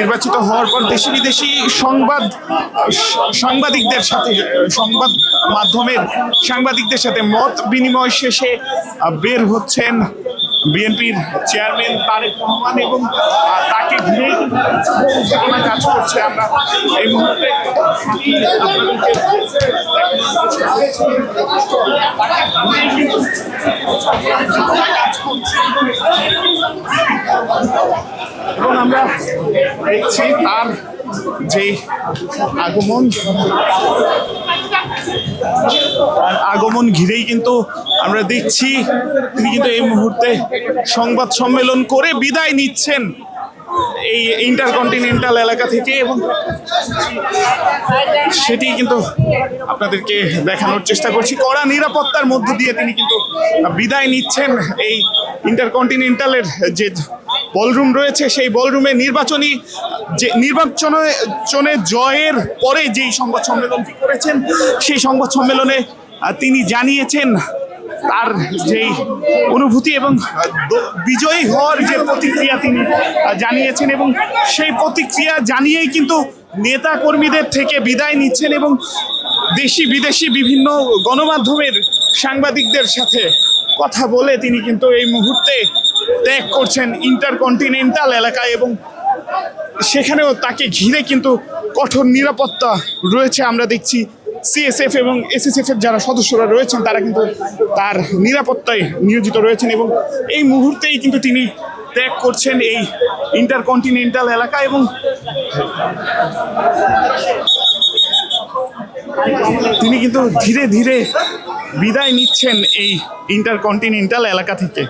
নির্বাচিত হওয়ার পর দেশি বিদেশি সাংবাদিকদের সাথে, সংবাদ মাধ্যমের সাংবাদিকদের সাথে মত বিনিময় শেষে বের হচ্ছেন বিএনপির চেয়ারম্যান তারেক রহমান এবং তাকে ঘিরেই কাজ করছে। আমরা এই মুহূর্তে এবং আমরা দেখছি তার যে আগমন ঘিরেই কিন্তু আমরা দেখছি তিনি কিন্তু এই মুহূর্তে সংবাদ সম্মেলন করে বিদায় নিচ্ছেন এই ইন্টারকন্টিনেন্টাল এলাকা থেকে, এবং সেটি কিন্তু আপনাদেরকে দেখানোর চেষ্টা করছি। কড়া নিরাপত্তার মধ্য দিয়ে তিনি কিন্তু বিদায় নিচ্ছেন এই ইন্টারকন্টিনেন্টালের যে বলরুম রয়েছে, সেই বলরুমে নির্বাচনে জয়ের পরে যেই সংবাদ সম্মেলনটি করেছেন, সেই সংবাদ সম্মেলনে তিনি জানিয়েছেন তার যেই অনুভূতি এবং বিজয়ী হওয়ার যে প্রতিক্রিয়া তিনি জানিয়েছেন, এবং সেই প্রতিক্রিয়া জানিয়েই কিন্তু নেতা কর্মীদের থেকে বিদায় নিচ্ছেন এবং দেশি বিদেশি বিভিন্ন গণমাধ্যমের সাংবাদিকদের সাথে কথা বলে তিনি কিন্তু এই মুহূর্তে ত্যাগ করছেন ইন্টারকন্টিনেন্টাল এলাকায়, এবং সেখানেও তাকে ঘিরে কিন্তু কঠোর নিরাপত্তা রয়েছে। আমরা দেখছি সিএসএফ এবং এসএসএফ এর যারা সদস্যরা রয়েছেন তারা কিন্তু তার নিরাপত্তায় নিয়োজিত রয়েছেন, এবং এই মুহূর্তেই কিন্তু তিনি ত্যাগ করছেন এই ইন্টারকন্টিনেন্টাল এলাকা, এবং তিনি কিন্তু ধীরে ধীরে বিদায় নিচ্ছেন এই ইন্টারকন্টিনেন্টাল এলাকা থেকে।